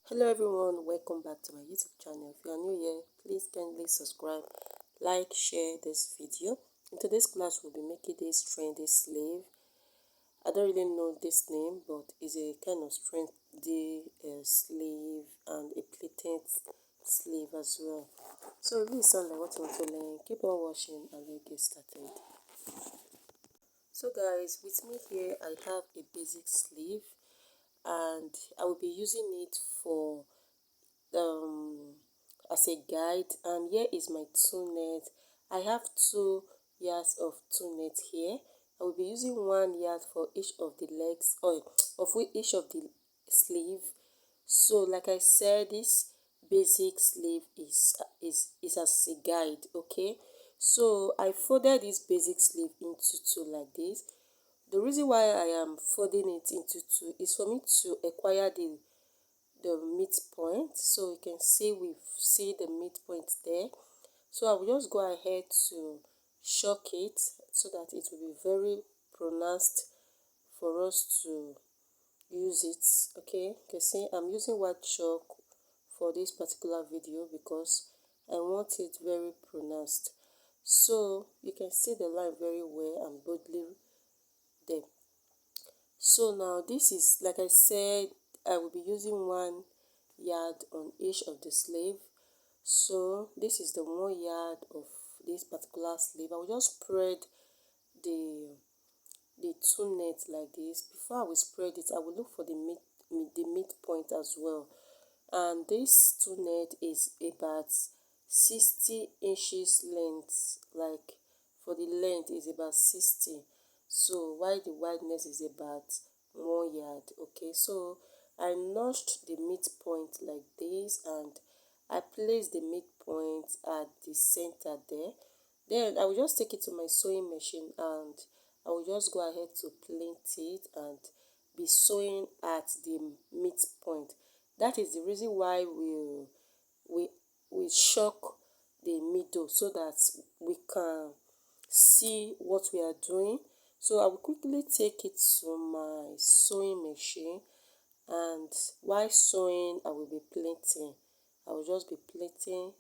Hello everyone, welcome back to my YouTube channel. If you are new here, please kindly subscribe, like, share this video. In today's class, we'll be making this trendy sleeve. I don't really know this name, but it's a kind of trendy sleeve and a pleated sleeve as well. So if this sounds like what you want to learn, keep on watching and let's get started. So guys, with me here, I have a basic sleeve and I will be using it for um as a guide. And here is my two net. I have 2 yards of two net here. I will be using 1 yard for each of the legs or each of the sleeve. So like I said, this basic sleeve is as a guide. Okay, so I folded this basic sleeve into two like this. The reason why I am folding it into two is for me to acquire the midpoint. So you can see the midpoint there. So I will just go ahead to shock it so that it will be very pronounced for us to use it. Okay, you can see I'm using white chalk for this particular video because I want it very pronounced. So you can see the line very well and boldly there. So now this is, like I said, I will be using 1 yard on each of the sleeve. So this is the 1 yard of this particular sleeve. I will just spread the two net like this. Before I will spread it, I will look for the midpoint as well. And this two net is about 60 inches length. Like for the length is about 60. So while the wideness is about 1 yard. Okay, so I notched the midpoint like this and I placed the midpoint at the center there. Then I will just take it to my sewing machine and I will just go ahead to plait it and be sewing at the midpoint. That is the reason why we we shock the middle so that we can see what we are doing. So I will quickly take it to my sewing machine, and while sewing I will be plaiting. I will just be plaiting.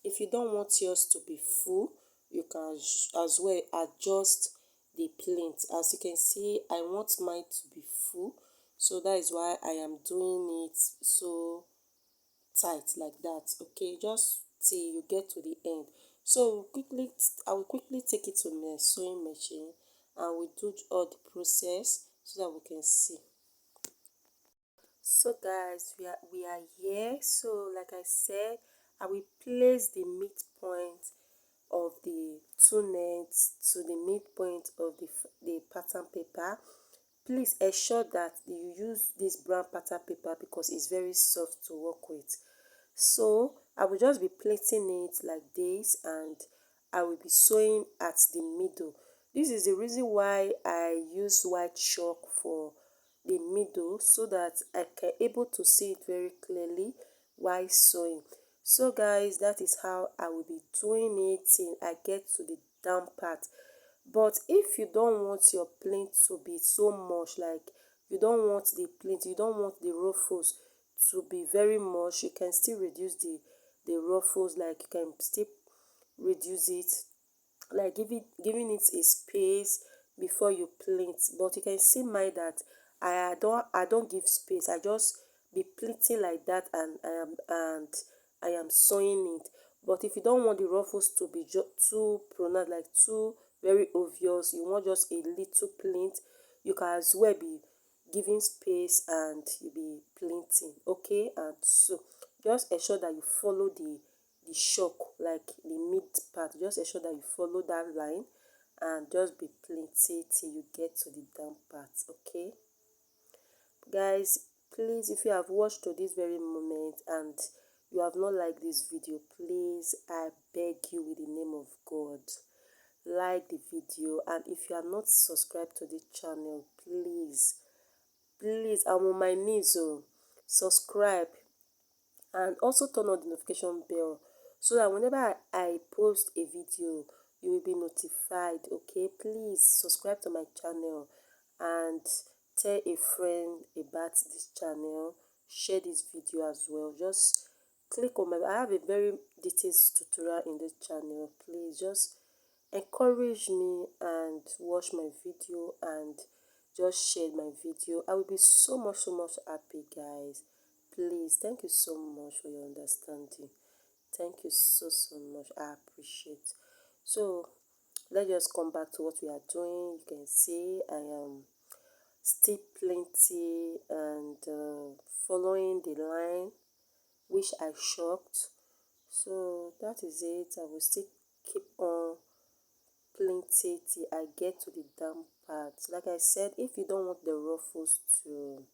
If you don't want yours to be full, you can as well adjust the plait. As you can see, I want mine to be full, so that is why I am doing it so tight like that. Okay, just till you get to the end. So I will quickly take it to my sewing machine and we do all the process so that we can see. So guys, we are here. So like I said, I will place the midpoint of the two nets to the midpoint of the pattern paper. Please ensure that you use this brown pattern paper because it's very soft to work with. So I will just be plaiting it like this and I will be sewing at the middle. This is the reason why I use white chalk for the middle, so that I can able to see it very clearly while sewing. So guys, that is how I will be doing it till I get to the down part. But if you don't want your plait to be so much, like you don't want the plait, you don't want the ruffles to be very much, you can still reduce the ruffles. Like you can still reduce it, like giving it a space before you plait. But you can see mine that I don't give space. I just be pleating like that and I am sewing it. But if you don't want the ruffles to be too pronounced, like too very obvious, you want just a little pleat, you can as well be giving space and you be pleating. Okay, and so just ensure that you follow the shock, like the mid part. Just ensure that you follow that line and just be pleating till you get to the down part. Okay guys, please, if you have watched to this very moment and you have not liked this video, please, I beg you with the name of God, like the video. And if you are not subscribed to this channel, please, I'm on my knees. Oh, subscribe and also turn on the notification bell so that whenever I post a video, you will be notified. Okay, please subscribe to my channel and tell a friend about this channel. share this video as well. Just click on my, I have a very detailed tutorial in this channel. Please just encourage me and watch my video and just share my video. I will be so much happy, guys. Please, thank you so much for your understanding. Thank you so much. I appreciate. So let's just come back to what we are doing. You can see I am still plenty and following the line which I shocked. So that is it. I will still keep on plenty till I get to the down part. Like I said, if you don't want the ruffles to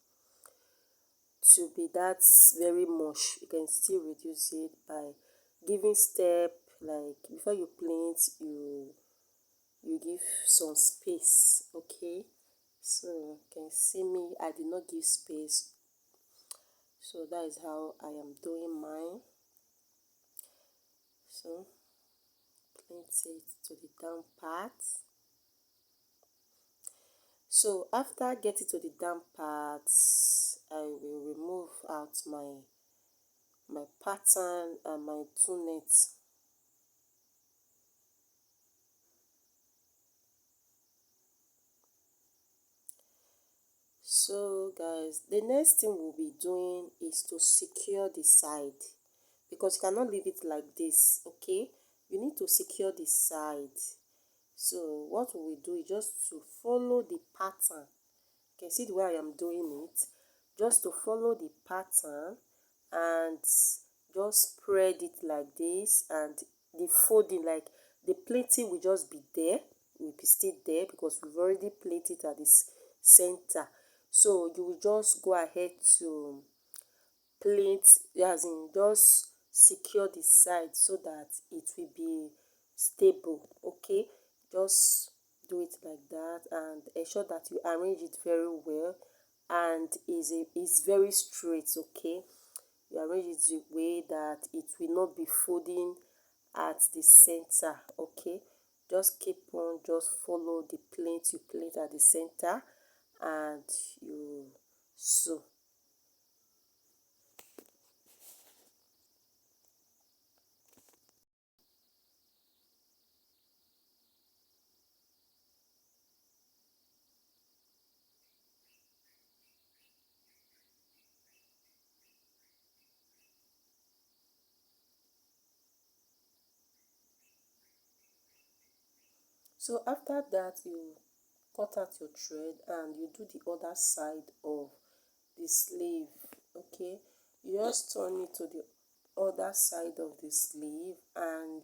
be that very much, you can still reduce it by giving step, like before you plant, you give some space. Okay, so you can see me, I did not give space. So that is how I am doing mine. So plant it to the down part. So after getting to the down parts, I will remove out my pattern and my two nets. So guys, the next thing we'll be doing is to secure the side, because you cannot leave it like this. Okay, you need to secure the side. So what we will do is just to follow the pattern. You can see the way I am doing it, just to follow the pattern and just spread it like this, and the folding, like the plating will just be there, will be still there because we've already plated at this center. So you will just go ahead to plate, as in just secure the side so that it will be stable. Okay, just do it like that and ensure that you arrange it very well and is very straight. Okay, you arrange it the way that it will not be folding at the center. Okay, just keep on, just follow the plate you plate at the center and you sew. So after that, you cut out your thread and you do the other side of the sleeve. Okay, you just turn it to the other side of the sleeve and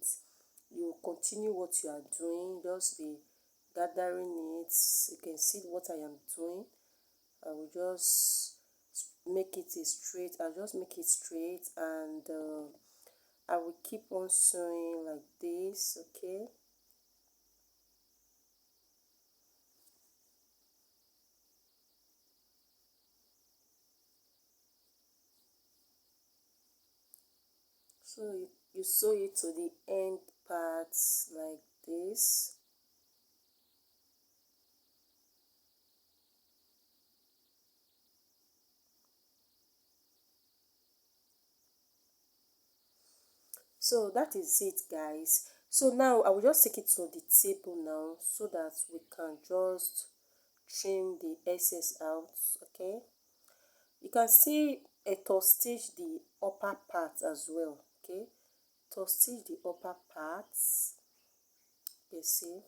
you continue what you are doing. Just be gathering it. You can see what I am doing. I will just make it a straight. I'll just make it straight and I will keep on sewing like this. Okay, so you sew it to the end parts like this. So that is it, guys. So now I will just take it to the table now so that we can just trim the excess out. Okay, you can see a top stitch the upper part as well. Okay, top stitch the upper parts. You see,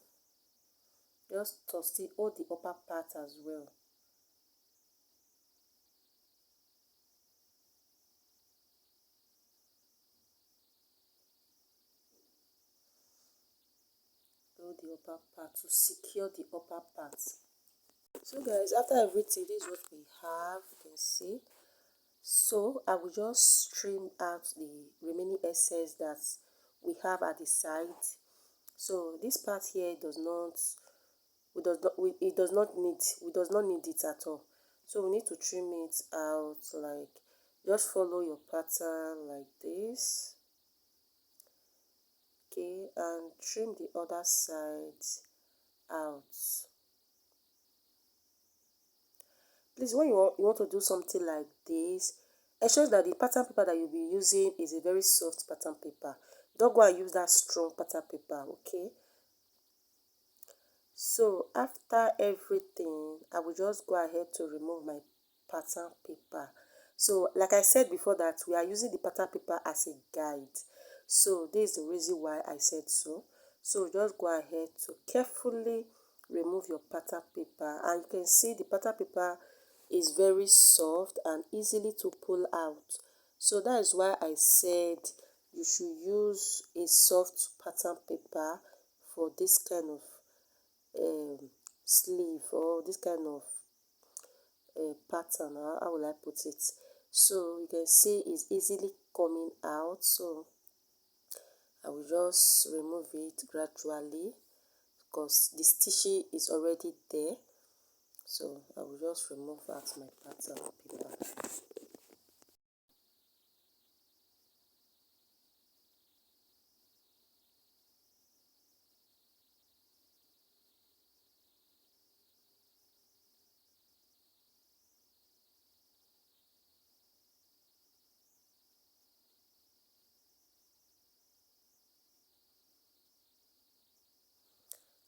just top stitch all the upper part as well. All the upper part to secure the upper part. So guys, after everything, this is what we have. You can see. So I will just trim out the remaining excess that we have at the side. So this part here does not, it does not need, we does not need it at all. So we need to trim it out, like just follow your pattern like this. Okay, and trim the other side out. Please, when you want to do something like this, ensure that the pattern paper that you'll be using is a very soft pattern paper. Don't go and use that strong pattern paper, okay? So after everything, I will just go ahead to remove my pattern paper. So like I said before, that we are using the pattern paper as a guide. So this is the reason why I said so. So just go ahead to carefully remove your pattern paper, and you can see the pattern paper is very soft and easily to pull out. So that is why I said you should use a soft pattern paper for this kind of sleeve, or this kind of pattern. How will I put it? So you can see it's easily coming out. So I will just remove it gradually because the stitching is already there. So I will just remove out my pattern paper.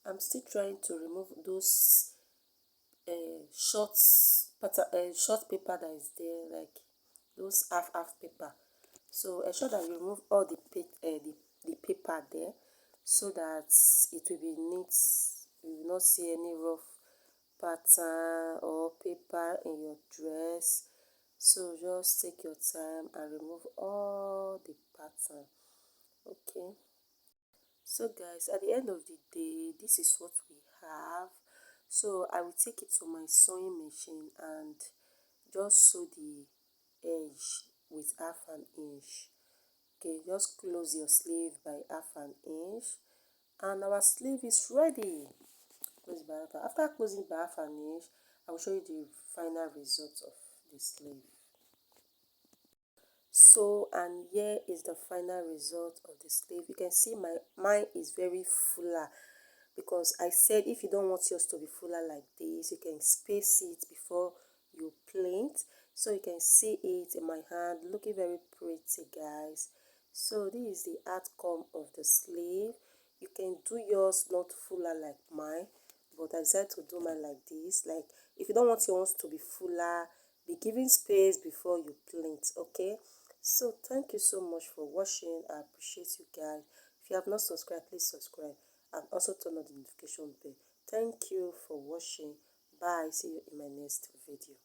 I'm still trying to remove those short pattern, short paper that is there, like those half paper. So ensure that you remove all the paper there, so that it will be neat. You will not see any rough pattern or paper in your dress. So just take your time and remove all the pattern, okay? So guys, at the end of the day, this is what we have. So I will take it to my sewing machine and just sew the edge with half an inch. Okay, just close your sleeve by half an inch, and our sleeve is ready. Close it by after closing by half an inch, I will show you the final result of the sleeve. So, and here is the final result of the sleeve. You can see mine is very fuller, because I said if you don't want yours to be fuller like this, you can space it before you plait. So you can see it in my hand, looking very pretty, guys. So this is the outcome of the sleeve. You can do yours not fuller like mine, but I decided to do mine like this. Like, if you don't want yours to be fuller, be giving space before you plait, okay? So thank you so much for watching. I appreciate you guys. If you have not subscribed, please subscribe and also turn on the notification bell. Thank you for watching. Bye. See you in my next video.